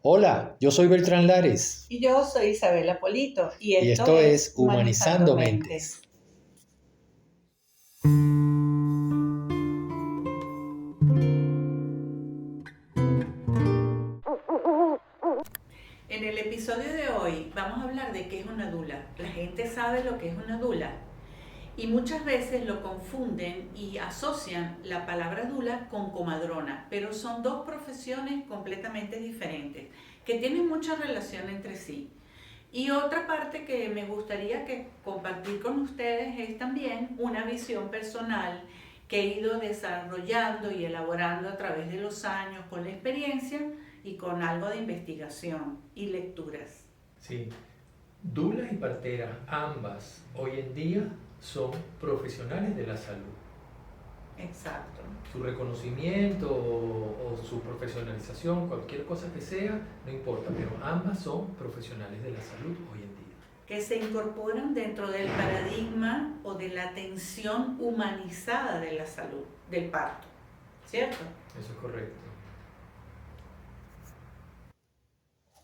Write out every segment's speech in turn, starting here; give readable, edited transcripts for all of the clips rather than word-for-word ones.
Hola, yo soy Beltrán Lares Y yo soy Isabela Polito y y esto esto es es Humanizando Humanizando Mentes. Mentes. En el episodio de hoy vamos a hablar de qué es una dula. La gente sabe lo que es una dula y muchas veces lo confunden y asocian la palabra dula con comadrona, pero son dos profesiones completamente diferentes que tienen mucha relación entre sí. Y otra parte que me gustaría que compartir con ustedes es también una visión personal que he ido desarrollando y elaborando a través de los años con la experiencia y con algo de investigación y lecturas. Sí, dula y partera, ambas hoy en día son profesionales de la salud. Exacto. Su reconocimiento o su profesionalización, cualquier cosa que sea, no importa, pero ambas son profesionales de la salud hoy en día. Que se incorporan dentro del paradigma o de la atención humanizada de la salud, del parto, ¿cierto? Eso es correcto.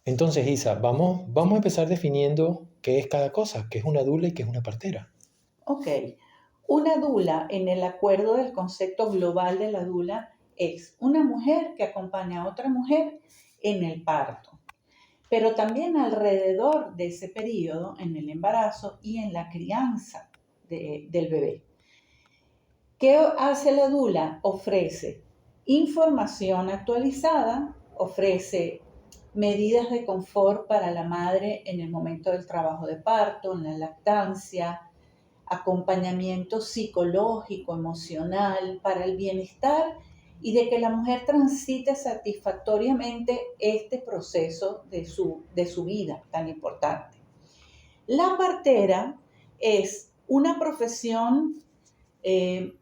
Entonces, Isa, vamos a empezar definiendo qué es cada cosa, qué es una dula y qué es una partera. Ok, una dula en el acuerdo del concepto global de la dula es una mujer que acompaña a otra mujer en el parto, pero también alrededor de ese periodo, en el embarazo y en la crianza del bebé. ¿Qué hace la dula? Ofrece información actualizada, ofrece medidas de confort para la madre en el momento del trabajo de parto, en la lactancia, acompañamiento psicológico, emocional, para el bienestar y de que la mujer transite satisfactoriamente este proceso de su vida tan importante. La partera es una profesión,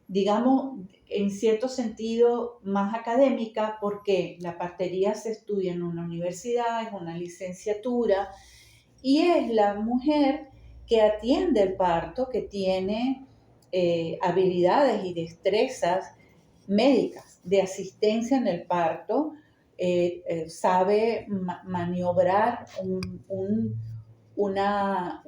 digamos, en cierto sentido más académica, porque la partería se estudia en una universidad, es una licenciatura, y es la mujer que atiende el parto, que tiene habilidades y destrezas médicas de asistencia en el parto, sabe maniobrar una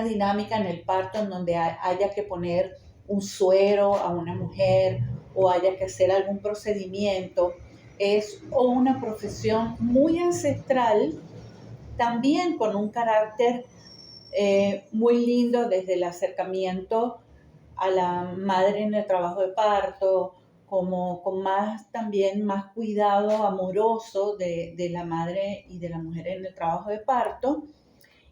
dinámica en el parto en donde haya que poner un suero a una mujer o haya que hacer algún procedimiento. Es una profesión muy ancestral, también con un carácter muy lindo desde el acercamiento a la madre en el trabajo de parto, como con más también más cuidado amoroso de la madre y de la mujer en el trabajo de parto.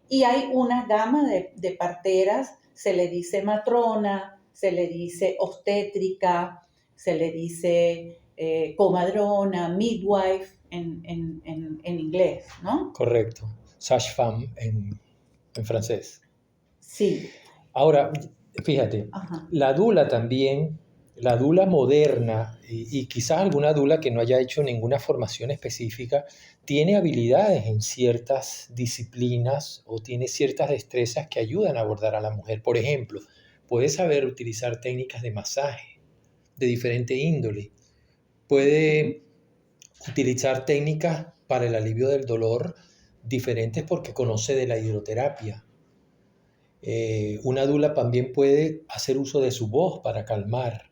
Y hay una gama de parteras, se le dice matrona, se le dice obstétrica, se le dice comadrona, midwife en inglés, ¿no? Correcto, sage-femme en francés. Sí, Ahora, fíjate, ajá. la dula también, la dula moderna y quizás alguna dula que no haya hecho ninguna formación específica, tiene habilidades en ciertas disciplinas o tiene ciertas destrezas que ayudan a abordar a la mujer. Por ejemplo, puede saber utilizar técnicas de masaje de diferente índole, Uh-huh. puede utilizar técnicas para el alivio del dolor diferentes porque conoce de la hidroterapia. Una dula también puede hacer uso de su voz para calmar.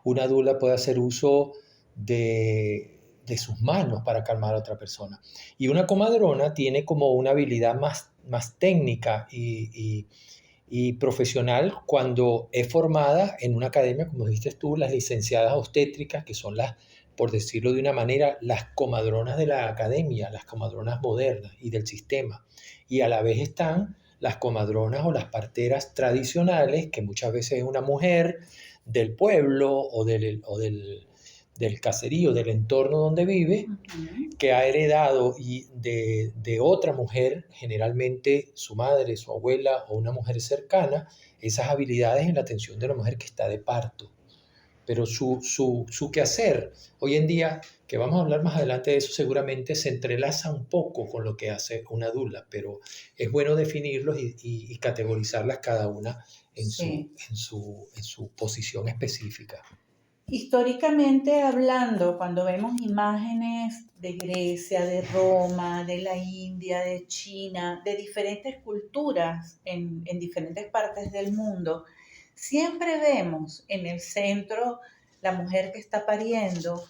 Una dula puede hacer uso de sus manos para calmar a otra persona. Y una comadrona tiene como una habilidad más técnica y profesional cuando es formada en una academia, como dijiste tú, las licenciadas obstétricas, que son las, por decirlo de una manera, las comadronas de la academia, las comadronas modernas y del sistema. Y a la vez están las comadronas o las parteras tradicionales, que muchas veces es una mujer del pueblo del caserío, del entorno donde vive, Uh-huh. que ha heredado de otra mujer, generalmente su madre, su abuela o una mujer cercana, esas habilidades en la atención de la mujer que está de parto. Pero su quehacer, hoy en día, que vamos a hablar más adelante de eso, seguramente se entrelaza un poco con lo que hace una dula, pero es bueno definirlos y categorizarlas cada una Sí. en su posición específica. Históricamente hablando, cuando vemos imágenes de Grecia, de Roma, de la India, de China, de diferentes culturas en diferentes partes del mundo, siempre vemos en el centro la mujer que está pariendo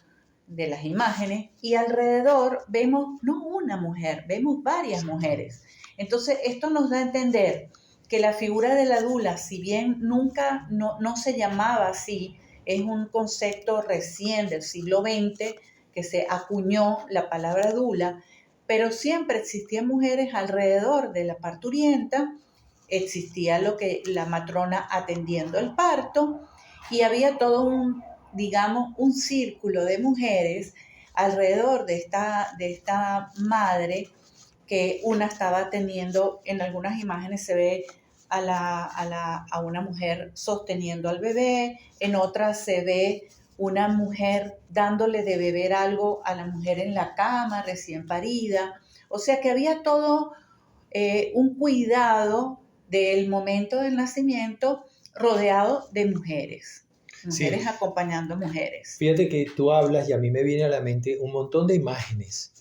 de las imágenes y alrededor vemos no una mujer, vemos varias mujeres. Entonces esto nos da a entender que la figura de la dula, si bien nunca no se llamaba así, es un concepto recién del siglo XX que se acuñó la palabra dula, pero siempre existían mujeres alrededor de la parturienta, existía lo que la matrona atendiendo el parto y había todo digamos, un círculo de mujeres alrededor de esta madre que una estaba teniendo, en algunas imágenes se ve a una mujer sosteniendo al bebé, en otras se ve una mujer dándole de beber algo a la mujer en la cama, recién parida. O sea que había todo un cuidado del momento del nacimiento rodeado de mujeres, mujeres Sí, acompañando mujeres. fíjate que tú hablas y a mí me viene a la mente un montón de imágenes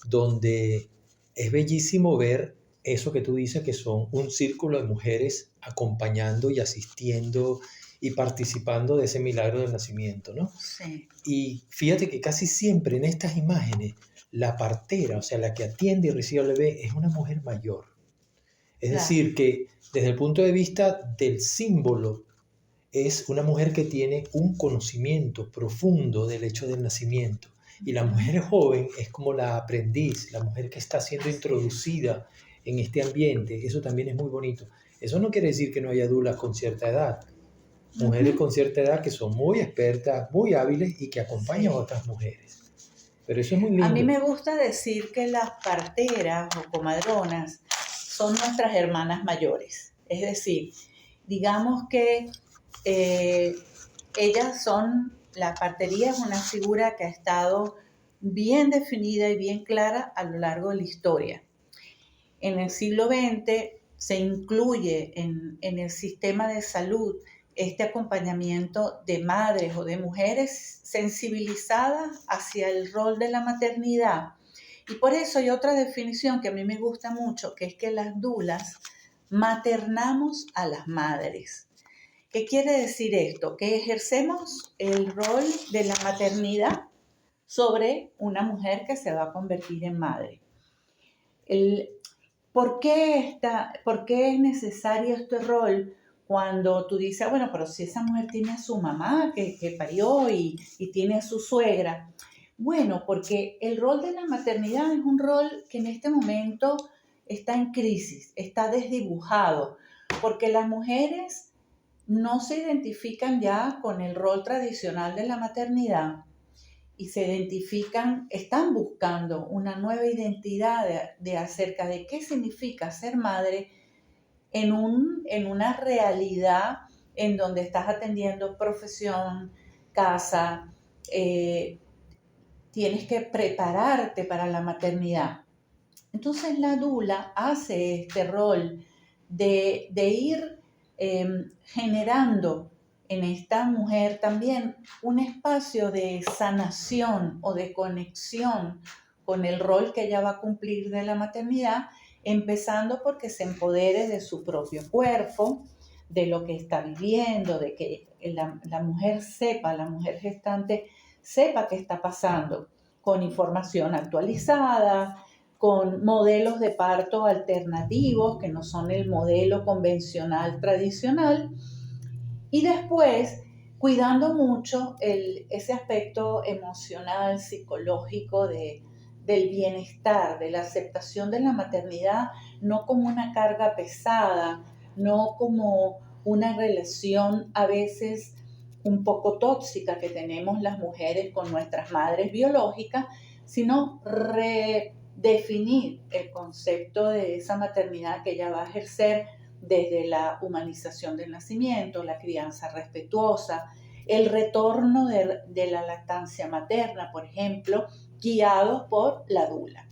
donde es bellísimo ver eso que tú dices que son un círculo de mujeres acompañando y asistiendo y participando de ese milagro del nacimiento, ¿no? Sí, Y fíjate que casi siempre en estas imágenes la partera, o sea, la que atiende y recibe al bebé, es una mujer mayor. Es claro. decir, que desde el punto de vista del símbolo, es una mujer que tiene un conocimiento profundo del hecho del nacimiento. Y la Uh-huh. mujer joven es como la aprendiz, la mujer que está siendo Así es. introducida en este ambiente. Eso también es muy bonito. Eso no quiere decir que no haya dulas con cierta edad. Mujeres Uh-huh. con cierta edad que son muy expertas, muy hábiles y que acompañan a Sí. otras mujeres. Pero eso es muy A mí lindo. me gusta decir que las parteras o comadronas son nuestras hermanas mayores. Es decir, digamos que eh, ellas son, la partería es una figura que ha estado bien definida y bien clara a lo largo de la historia. En el siglo XX se incluye en el sistema de salud este acompañamiento de madres o de mujeres sensibilizadas hacia el rol de la maternidad. Y por eso hay otra definición que a mí me gusta mucho, que es que las dulas maternamos a las madres. ¿Qué quiere decir esto? Que ejercemos el rol de la maternidad sobre una mujer que se va a convertir en madre. El, ¿por qué es necesario este rol cuando tú dices, bueno, pero si esa mujer tiene a su mamá que parió y tiene a su suegra? Bueno, porque el rol de la maternidad es un rol que en este momento está en crisis, está desdibujado, porque las mujeres no se identifican ya con el rol tradicional de la maternidad y se identifican, están buscando una nueva identidad de acerca de qué significa ser madre en una realidad en donde estás atendiendo profesión, casa, eh, tienes que prepararte para la maternidad. Entonces la dula hace este rol de ir generando en esta mujer también un espacio de sanación o de conexión con el rol que ella va a cumplir de la maternidad, empezando porque se empodere de su propio cuerpo, de lo que está viviendo, de que la mujer sepa, la mujer gestante sepa qué está pasando, con información actualizada, con modelos de parto alternativos que no son el modelo convencional tradicional y después cuidando mucho ese aspecto emocional, psicológico del bienestar, de la aceptación de la maternidad, no como una carga pesada, no como una relación a veces un poco tóxica que tenemos las mujeres con nuestras madres biológicas, sino redefinir el concepto de esa maternidad que ella va a ejercer desde la humanización del nacimiento, la crianza respetuosa, el retorno de la lactancia materna, por ejemplo, guiados por la dula.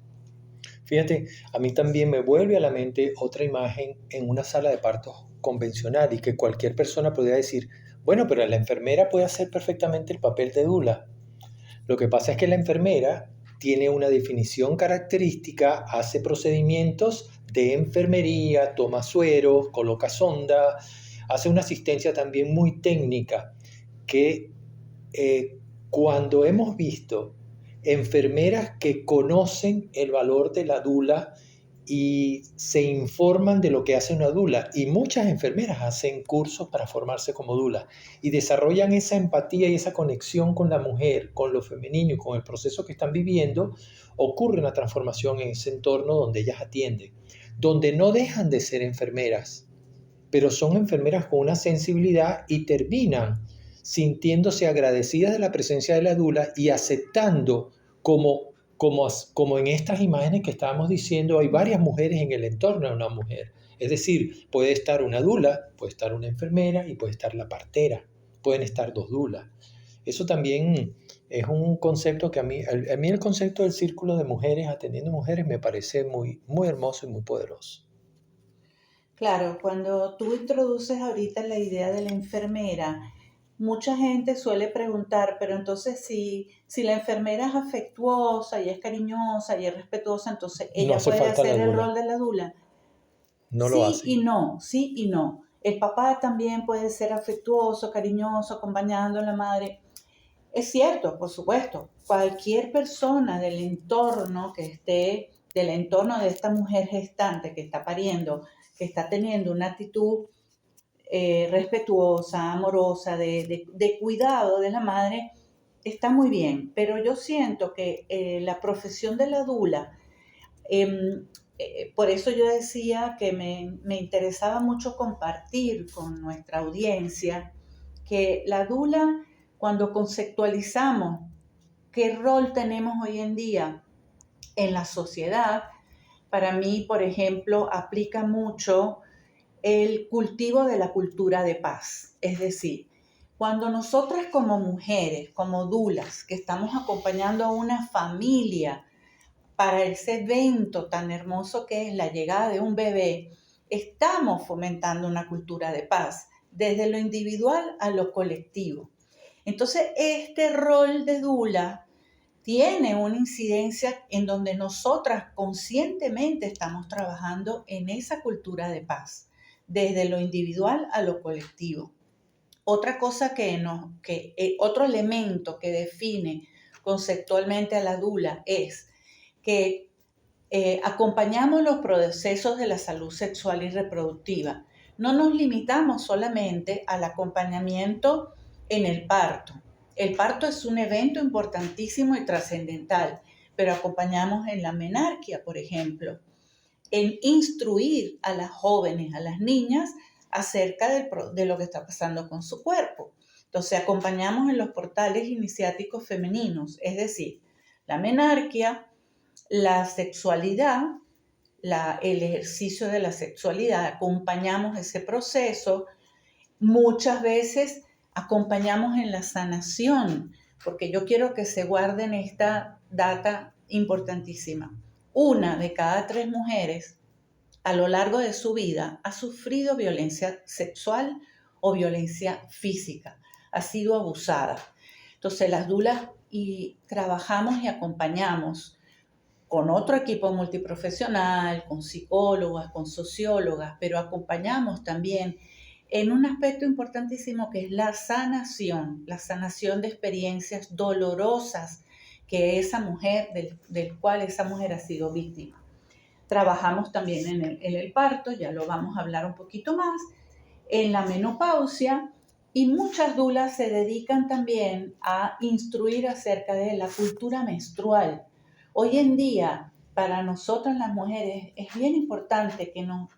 Fíjate, a mí también me vuelve a la mente otra imagen en una sala de partos convencional y que cualquier persona podría decir, Bueno, pero la enfermera puede hacer perfectamente el papel de dula. Lo que pasa es que la enfermera tiene una definición característica, hace procedimientos de enfermería, toma sueros, coloca sonda, hace una asistencia también muy técnica que cuando hemos visto enfermeras que conocen el valor de la dula y se informan de lo que hace una dula, y muchas enfermeras hacen cursos para formarse como dula y desarrollan esa empatía y esa conexión con la mujer, con lo femenino y con el proceso que están viviendo, ocurre una transformación en ese entorno donde ellas atienden, donde no dejan de ser enfermeras, pero son enfermeras con una sensibilidad y terminan sintiéndose agradecidas de la presencia de la dula y aceptando como en estas imágenes que estábamos diciendo, hay varias mujeres en el entorno de una mujer. Es decir, puede estar una dula, puede estar una enfermera y puede estar la partera. Pueden estar dos dulas. Eso también es un concepto que a mí el concepto del círculo de mujeres atendiendo mujeres me parece muy, muy hermoso y muy poderoso. Claro, cuando tú introduces ahorita la idea de la enfermera, mucha gente suele preguntar, pero entonces si la enfermera es afectuosa y es cariñosa y es respetuosa, entonces No ella hace puede falta la hacer el dula, rol de la dula. no lo hacen. Sí y no. El papá también puede ser afectuoso, cariñoso, acompañando a la madre. Es cierto, por supuesto, cualquier persona del entorno que esté, del entorno de esta mujer gestante que está pariendo, que está teniendo una actitud respetuosa, amorosa, de cuidado de la madre, está muy bien. Pero yo siento que la profesión de la dula, eh, por eso yo decía que me interesaba mucho compartir con nuestra audiencia que la dula, cuando conceptualizamos qué rol tenemos hoy en día en la sociedad, para mí, por ejemplo, aplica mucho el cultivo de la cultura de paz. Es decir, cuando nosotras como mujeres, como dulas, que estamos acompañando a una familia para ese evento tan hermoso que es la llegada de un bebé, estamos fomentando una cultura de paz, desde lo individual a lo colectivo. Entonces, este rol de dula tiene una incidencia en donde nosotras conscientemente estamos trabajando en esa cultura de paz, desde lo individual a lo colectivo. Otra cosa otro elemento que define conceptualmente a la dula es que acompañamos los procesos de la salud sexual y reproductiva. No nos limitamos solamente al acompañamiento en el parto. El parto es un evento importantísimo y trascendental, pero acompañamos en la menarquia, por ejemplo, en instruir a las jóvenes, a las niñas, acerca de lo que está pasando con su cuerpo. Entonces, acompañamos en los portales iniciáticos femeninos, es decir, la menarquia, la sexualidad, el ejercicio de la sexualidad, acompañamos ese proceso, muchas veces acompañamos en la sanación, porque yo quiero que se guarden esta data importantísima. Una de cada 3 mujeres a lo largo de su vida ha sufrido violencia sexual o violencia física, ha sido abusada. Entonces las dulas y trabajamos y acompañamos con otro equipo multiprofesional, con psicólogas, con sociólogas, pero acompañamos también en un aspecto importantísimo que es la sanación de experiencias dolorosas que esa mujer, del cual esa mujer ha sido víctima. Trabajamos también en el parto, ya lo vamos a hablar un poquito más, en la menopausia, y muchas dulas se dedican también a instruir acerca de la cultura menstrual. Hoy en día, para nosotras las mujeres, es bien importante que nos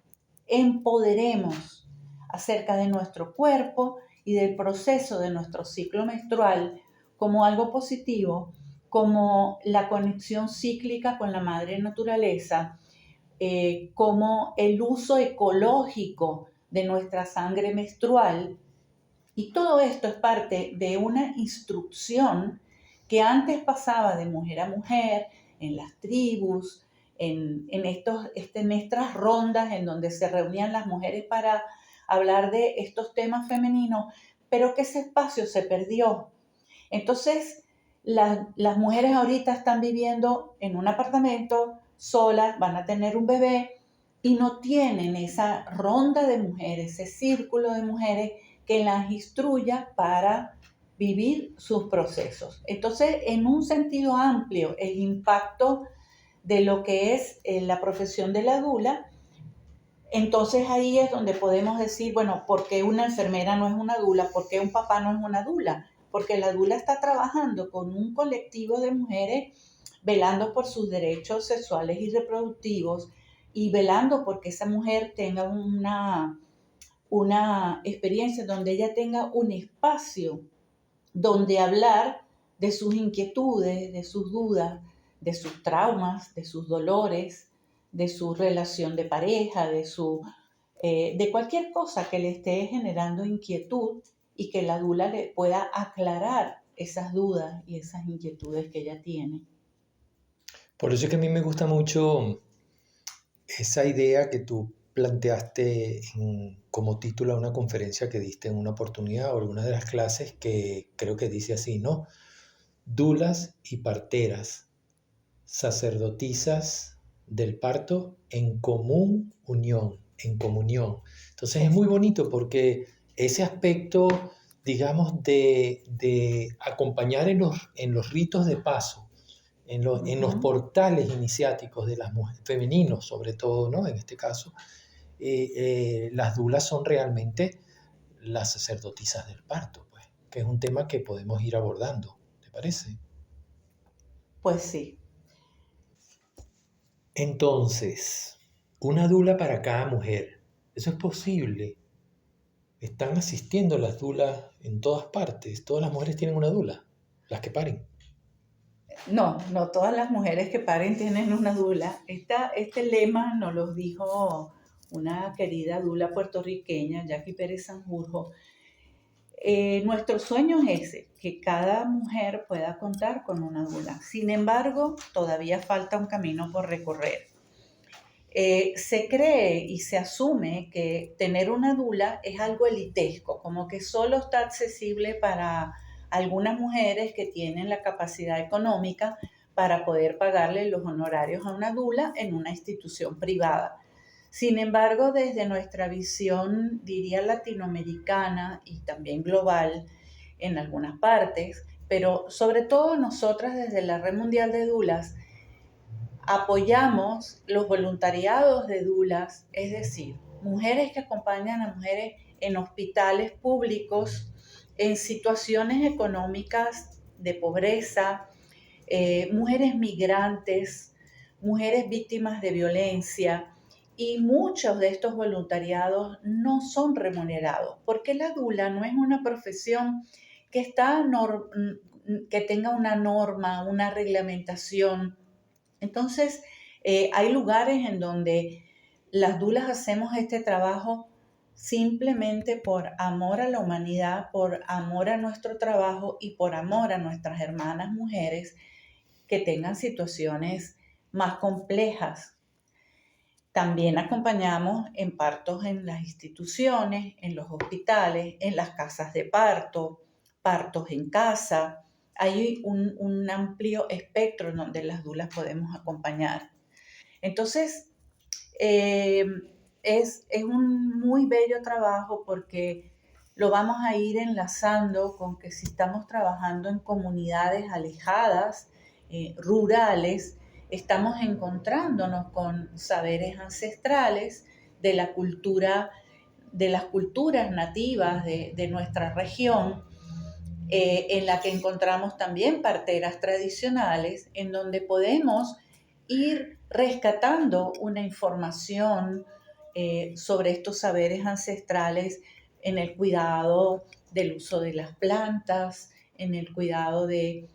empoderemos acerca de nuestro cuerpo y del proceso de nuestro ciclo menstrual como algo positivo, como la conexión cíclica con la madre naturaleza, como el uso ecológico de nuestra sangre menstrual. Y todo esto es parte de una instrucción que antes pasaba de mujer a mujer, en las tribus, en estas rondas en donde se reunían las mujeres para hablar de estos temas femeninos, pero que ese espacio se perdió. Entonces, las mujeres ahorita están viviendo en un apartamento solas, van a tener un bebé y no tienen esa ronda de mujeres, ese círculo de mujeres que las instruya para vivir sus procesos. Entonces, en un sentido amplio, el impacto de lo que es la profesión de la dula, entonces ahí es donde podemos decir, bueno, ¿por qué una enfermera no es una dula? ¿Por qué un papá no es una dula? Porque la dula está trabajando con un colectivo de mujeres velando por sus derechos sexuales y reproductivos y velando porque esa mujer tenga una experiencia donde ella tenga un espacio donde hablar de sus inquietudes, de sus dudas, de sus traumas, de sus dolores, de su relación de pareja, de cualquier cosa que le esté generando inquietud y que la dula le pueda aclarar esas dudas y esas inquietudes que ella tiene. Por eso es que a mí me gusta mucho esa idea que tú planteaste como título a una conferencia que diste en una oportunidad o alguna de las clases que creo que dice así, ¿no? Dulas y parteras, sacerdotisas del parto en común unión, en comunión. Entonces es muy bonito porque ese aspecto, digamos, de acompañar en los ritos de paso, en los Ujú. portales iniciáticos de las mujeres, femeninos sobre todo, ¿no? En este caso, las dulas son realmente las sacerdotisas del parto, pues, que es un tema que podemos ir abordando, ¿te parece? Pues sí. Entonces, una dula para cada mujer, eso es posible. Están asistiendo las dulas en todas partes, todas las mujeres tienen una dula, las que paren. No, no todas las mujeres que paren tienen una dula. Este lema nos lo dijo una querida dula puertorriqueña, Jackie Pérez Sanjurjo. Nuestro sueño es ese, que cada mujer pueda contar con una dula. Sin embargo, todavía falta un camino por recorrer. Se cree y se asume que tener una dula es algo elitesco, como que solo está accesible para algunas mujeres que tienen la capacidad económica para poder pagarle los honorarios a una dula en una institución privada. Sin embargo, desde nuestra visión, diría latinoamericana y también global en algunas partes, pero sobre todo nosotras desde la Red Mundial de Dulas, apoyamos los voluntariados de dulas, es decir, mujeres que acompañan a mujeres en hospitales públicos en situaciones económicas de pobreza, mujeres migrantes, mujeres víctimas de violencia, y muchos de estos voluntariados no son remunerados, porque la dula no es una profesión que, que tenga una norma, una reglamentación. Entonces, hay lugares en donde las dulas hacemos este trabajo simplemente por amor a la humanidad, por amor a nuestro trabajo y por amor a nuestras hermanas mujeres que tengan situaciones más complejas. También acompañamos en partos en las instituciones, en los hospitales, en las casas de parto, partos en casa. Hay un amplio espectro en donde las dulas podemos acompañar. Entonces, eh, es un muy bello trabajo porque lo vamos a ir enlazando con que si estamos trabajando en comunidades alejadas, rurales, estamos encontrándonos con saberes ancestrales de la cultura, de las culturas nativas de nuestra región, en la que encontramos también parteras tradicionales, en donde podemos ir rescatando una información sobre estos saberes ancestrales en el cuidado del uso de las plantas, en el cuidado de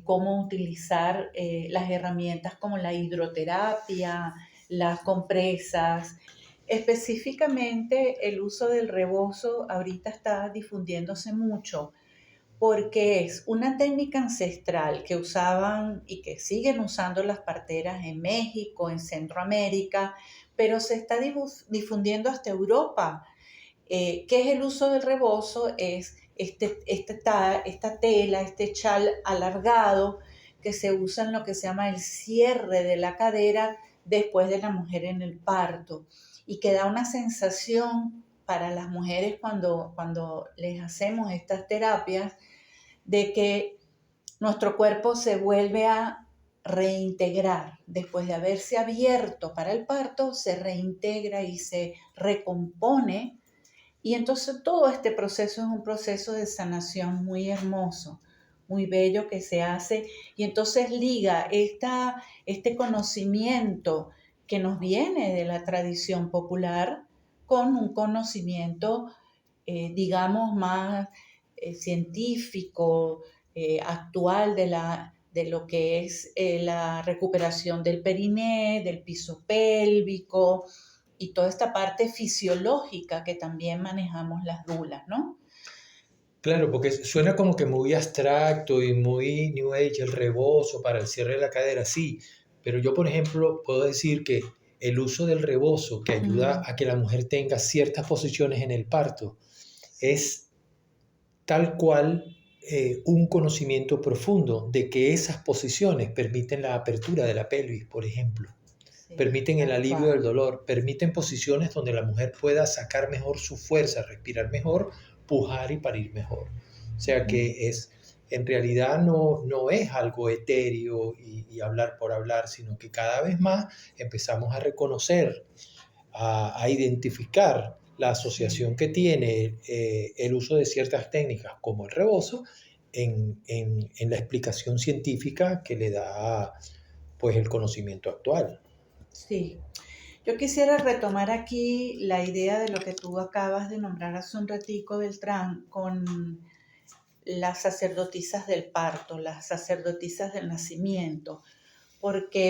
cómo utilizar las herramientas como la hidroterapia, las compresas. Específicamente el uso del rebozo ahorita está difundiéndose mucho porque es una técnica ancestral que usaban y que siguen usando las parteras en México, en Centroamérica, pero se está difundiendo hasta Europa ¿Qué es el uso del rebozo? Es esta tela, este chal alargado que se usa en lo que se llama el cierre de la cadera después de la mujer en el parto y que da una sensación para las mujeres cuando les hacemos estas terapias de que nuestro cuerpo se vuelve a reintegrar. Después de haberse abierto para el parto, se reintegra y se recompone. Y entonces todo este proceso es un proceso de sanación muy hermoso, muy bello que se hace. Y entonces liga este conocimiento que nos viene de la tradición popular con un conocimiento, digamos, más científico, actual de lo que es la recuperación del periné, del piso pélvico y toda esta parte fisiológica que también manejamos las dulas, ¿no? Claro, porque suena como que muy abstracto y muy New Age el rebozo para el cierre de la cadera, sí, pero yo, por ejemplo, puedo decir que el uso del rebozo que ayuda Mm, a que la mujer tenga ciertas posiciones en el parto sí, es tal cual un conocimiento profundo de que esas posiciones permiten la apertura de la pelvis, por ejemplo, sí, permiten el tal alivio cual. del dolor, permiten posiciones donde la mujer pueda sacar mejor su fuerza, respirar mejor, pujar y parir mejor. O sea Ujú. que en realidad no es algo etéreo y hablar por hablar, sino que cada vez más empezamos a reconocer, a identificar la asociación Sí. que tiene el uso de ciertas técnicas como el rebozo en la explicación científica que le da pues el conocimiento actual. Sí, yo quisiera retomar aquí la idea de lo que tú acabas de nombrar hace un ratico, Beltrán, con las sacerdotisas del parto, las sacerdotisas del nacimiento, porque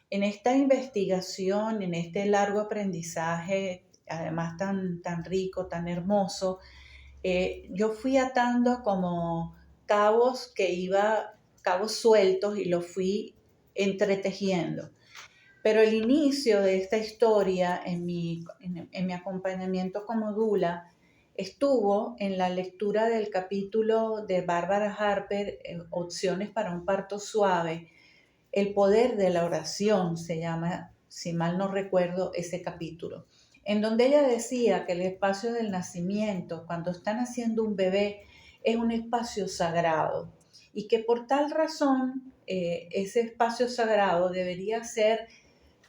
en esta investigación, en este largo aprendizaje, además tan rico, tan hermoso, yo fui atando como cabos sueltos y los fui entretejiendo. Pero el inicio de esta historia en mi acompañamiento como Dula estuvo en la lectura del capítulo de Bárbara Harper, Opciones para un parto suave. El poder de la oración se llama, si mal no recuerdo, ese capítulo, en donde ella decía que el espacio del nacimiento, cuando están haciendo un bebé, es un espacio sagrado y que por tal razón ese espacio sagrado debería ser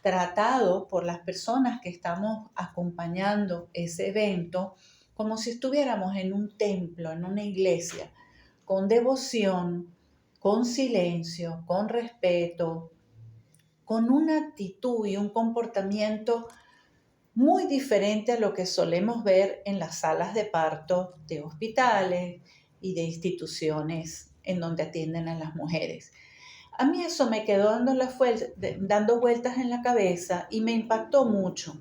tratado por las personas que estamos acompañando ese evento como si estuviéramos en un templo, en una iglesia, con devoción, con silencio, con respeto, con una actitud y un comportamiento muy diferente a lo que solemos ver en las salas de parto de hospitales y de instituciones en donde atienden a las mujeres. A mí eso me quedó dando vueltas en la cabeza y me impactó mucho,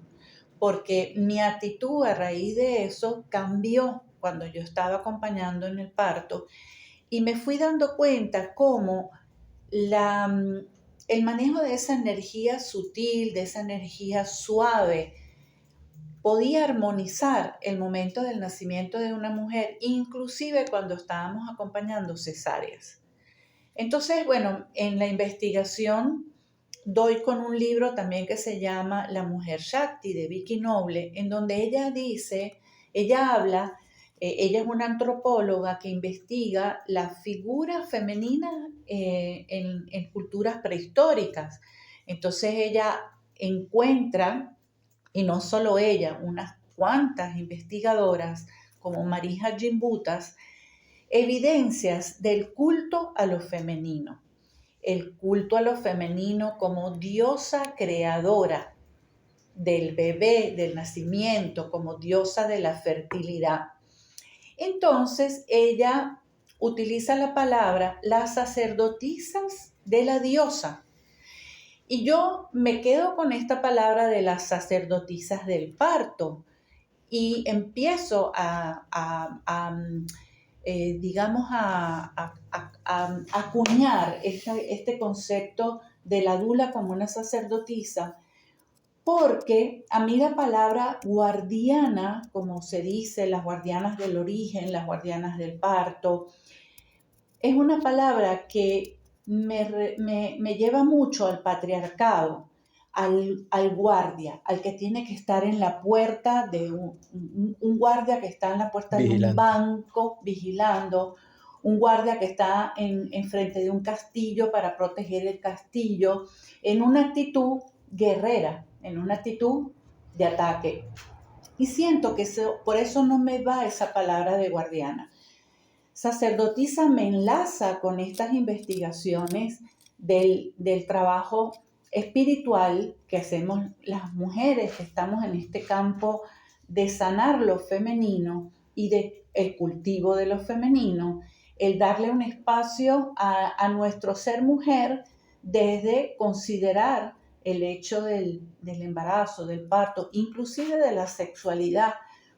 porque mi actitud a raíz de eso cambió cuando yo estaba acompañando en el parto y me fui dando cuenta cómo la, el manejo de esa energía sutil, de esa energía suave, podía armonizar el momento del nacimiento de una mujer, inclusive cuando estábamos acompañando cesáreas. Entonces, bueno, en la investigación doy con un libro también que se llama La Mujer Shakti de Vicky Noble, en donde ella dice, ella habla, ella es una antropóloga que investiga la figura femenina en culturas prehistóricas. Entonces ella encuentra, y no solo ella, unas cuantas investigadoras como Marija Gimbutas, evidencias del culto a lo femenino, el culto a lo femenino como diosa creadora del bebé, del nacimiento, como diosa de la fertilidad. Entonces ella utiliza la palabra las sacerdotisas de la diosa. Y yo me quedo con esta palabra de las sacerdotisas del parto y empiezo digamos, a acuñar este concepto de la dula como una sacerdotisa, porque a mí la palabra guardiana, como se dice, las guardianas del origen, las guardianas del parto, es una palabra que me lleva mucho al patriarcado, al guardia, al que tiene que estar en la puerta de un guardia que está en la puerta de un Vigilante. banco vigilando, un guardia que está en frente de un castillo para proteger el castillo, en una actitud guerrera, en una actitud de ataque. Y siento que por eso no me va esa palabra de guardiana. Sacerdotisa me enlaza con estas investigaciones del trabajo espiritual que hacemos las mujeres que estamos en este campo de sanar lo femenino y del cultivo de lo femenino, el darle un espacio a nuestro ser mujer desde considerar el hecho del embarazo, del parto, inclusive de la sexualidad,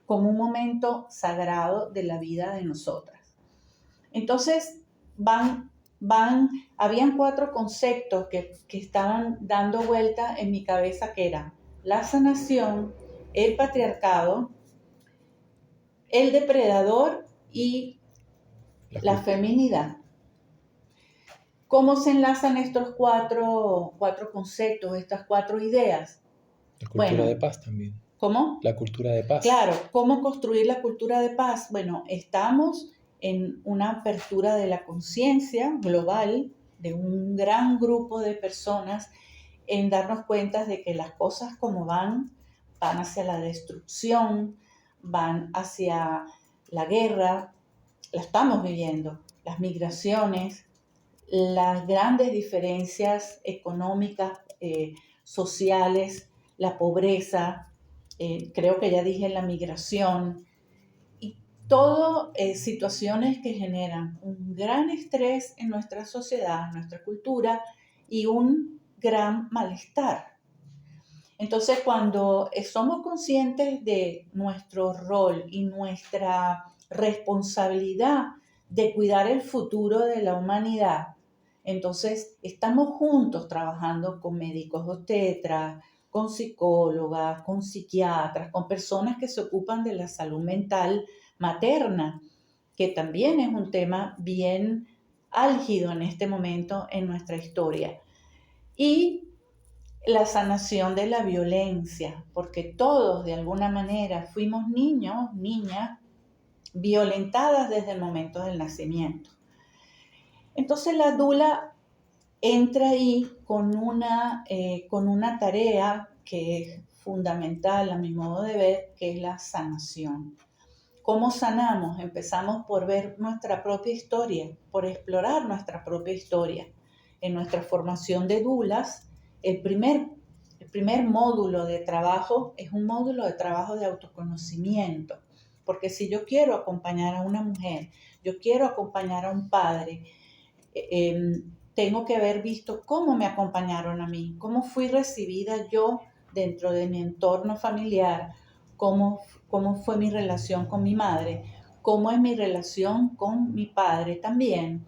como un momento sagrado de la vida de nosotras. Entonces, habían 4 conceptos que estaban dando vuelta en mi cabeza, que eran la sanación, el patriarcado, el depredador y la feminidad. ¿Cómo se enlazan estos cuatro conceptos, estas 4 ideas? La cultura de paz también. ¿Cómo? La cultura de paz. Claro, ¿cómo construir la cultura de paz? Bueno, estamos en una apertura de la conciencia global de un gran grupo de personas en darnos cuenta de que las cosas como van hacia la destrucción, van hacia la guerra, la estamos viviendo, las migraciones, las grandes diferencias económicas, sociales, la pobreza, creo que ya dije la migración, y todo situaciones que generan un gran estrés en nuestra sociedad, en nuestra cultura y un gran malestar. Entonces, cuando somos conscientes de nuestro rol y nuestra responsabilidad de cuidar el futuro de la humanidad, entonces estamos juntos trabajando con médicos obstetras, con psicólogas, con psiquiatras, con personas que se ocupan de la salud mental materna, que también es un tema bien álgido en este momento en nuestra historia. Y la sanación de la violencia, porque todos de alguna manera fuimos niños, niñas, violentadas desde el momento del nacimiento. Entonces la dula entra ahí con una tarea que es fundamental a mi modo de ver, que es la sanación. ¿Cómo sanamos? Empezamos por ver nuestra propia historia, por explorar nuestra propia historia. En nuestra formación de dulas, el primer módulo de trabajo es un módulo de trabajo de autoconocimiento, porque si yo quiero acompañar a una mujer, yo quiero acompañar a un padre, tengo que haber visto cómo me acompañaron a mí, cómo fui recibida yo dentro de mi entorno familiar, cómo fue mi relación con mi madre, cómo es mi relación con mi padre también,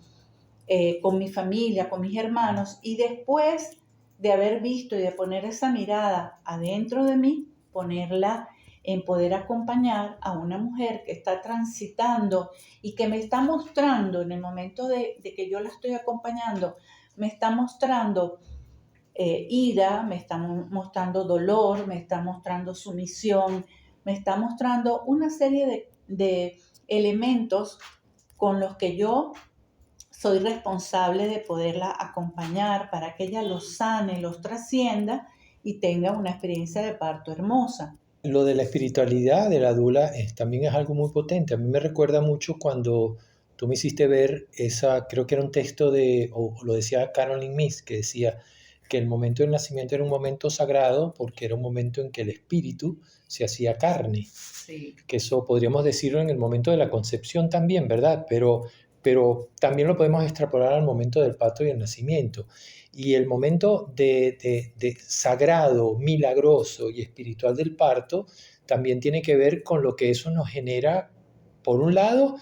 con mi familia, con mis hermanos, y después de haber visto y de poner esa mirada adentro de mí, ponerla en poder acompañar a una mujer que está transitando y que me está mostrando en el momento de que yo la estoy acompañando, me está mostrando ira, me está mostrando dolor, me está mostrando sumisión, me está mostrando una serie de elementos con los que yo soy responsable de poderla acompañar para que ella los sane, los trascienda y tenga una experiencia de parto hermosa. Lo de la espiritualidad de la dula también es algo muy potente. A mí me recuerda mucho cuando tú me hiciste ver creo que era un texto o lo decía Caroline Myss, que decía que el momento del nacimiento era un momento sagrado porque era un momento en que el espíritu se hacía carne. Sí. Que eso podríamos decirlo en el momento de la concepción también, ¿verdad? Pero también lo podemos extrapolar al momento del parto y el nacimiento. Y el momento de sagrado, milagroso y espiritual del parto también tiene que ver con lo que eso nos genera, por un lado,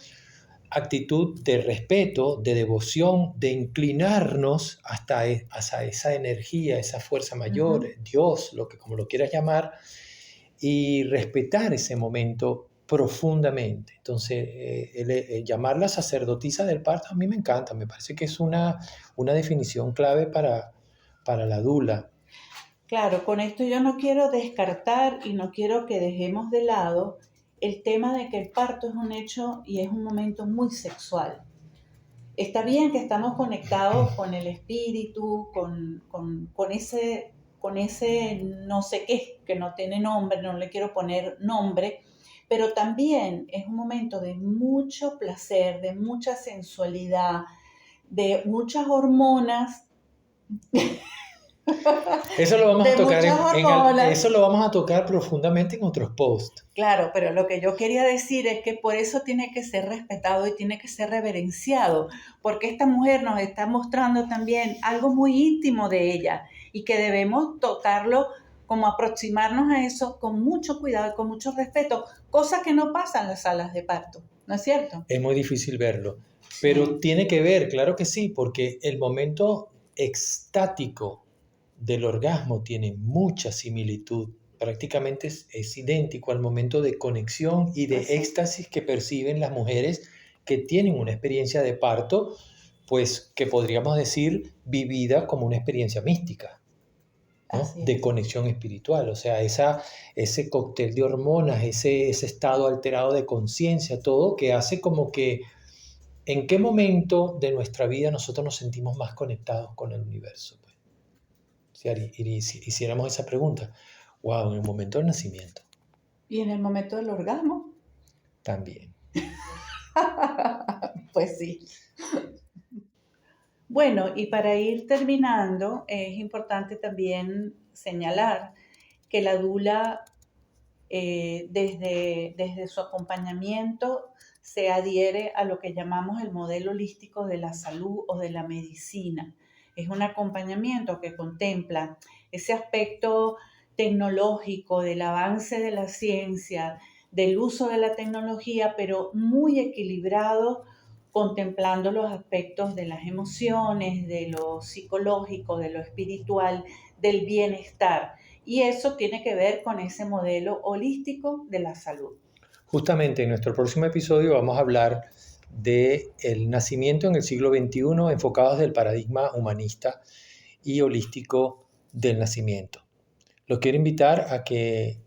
actitud de respeto, de devoción, de inclinarnos hasta esa energía, esa fuerza mayor, Ujú. Dios, como lo quieras llamar, y respetar ese momento profundamente. Entonces, llamarla sacerdotisa del parto a mí me encanta, me parece que es una definición clave para la dula. Claro, con esto yo no quiero descartar y no quiero que dejemos de lado el tema de que el parto es un hecho y es un momento muy sexual. Está bien que estamos conectados con el espíritu, con ese no sé qué, que no tiene nombre, no le quiero poner nombre, pero también es un momento de mucho placer, de mucha sensualidad, de muchas hormonas, Eso lo vamos a de tocar muchas hormonas. eso lo vamos a tocar profundamente en otros posts. Claro, pero lo que yo quería decir es que por eso tiene que ser respetado y tiene que ser reverenciado, porque esta mujer nos está mostrando también algo muy íntimo de ella y que debemos tocarlo, como aproximarnos a eso con mucho cuidado y con mucho respeto, cosa que no pasa en las salas de parto, ¿no es cierto? Es muy difícil verlo, pero Sí, tiene que ver, claro que sí, porque el momento extático del orgasmo tiene mucha similitud, prácticamente es idéntico al momento de conexión y de así, éxtasis que perciben las mujeres que tienen una experiencia de parto, pues que podríamos decir vivida como una experiencia mística, ¿no? así De es. conexión espiritual, o sea, ese cóctel de hormonas, ese estado alterado de conciencia, todo que hace como que en qué momento de nuestra vida nosotros nos sentimos más conectados con el universo. Pues. Si hiciéramos esa pregunta, wow, en el momento del nacimiento ¿Y en el momento del orgasmo? también. Pues sí. Bueno, y para ir terminando, es importante también señalar que la dula, desde su acompañamiento, se adhiere a lo que llamamos el modelo holístico de la salud o de la medicina. Es un acompañamiento que contempla ese aspecto tecnológico del avance de la ciencia, del uso de la tecnología, pero muy equilibrado, contemplando los aspectos de las emociones, de lo psicológico, de lo espiritual, del bienestar. Y eso tiene que ver con ese modelo holístico de la salud. Justamente en nuestro próximo episodio vamos a hablar del nacimiento en el siglo XXI enfocado desde el paradigma humanista y holístico del nacimiento. Los quiero invitar a que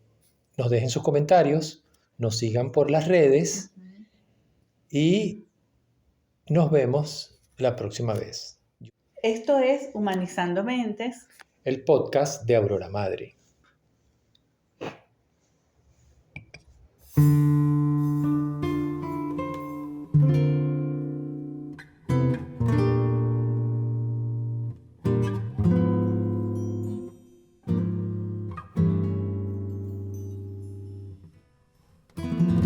nos dejen sus comentarios, nos sigan por las redes Uh-huh. y nos vemos la próxima vez. Esto es Humanizando Mentes. El podcast de Aurora Madre.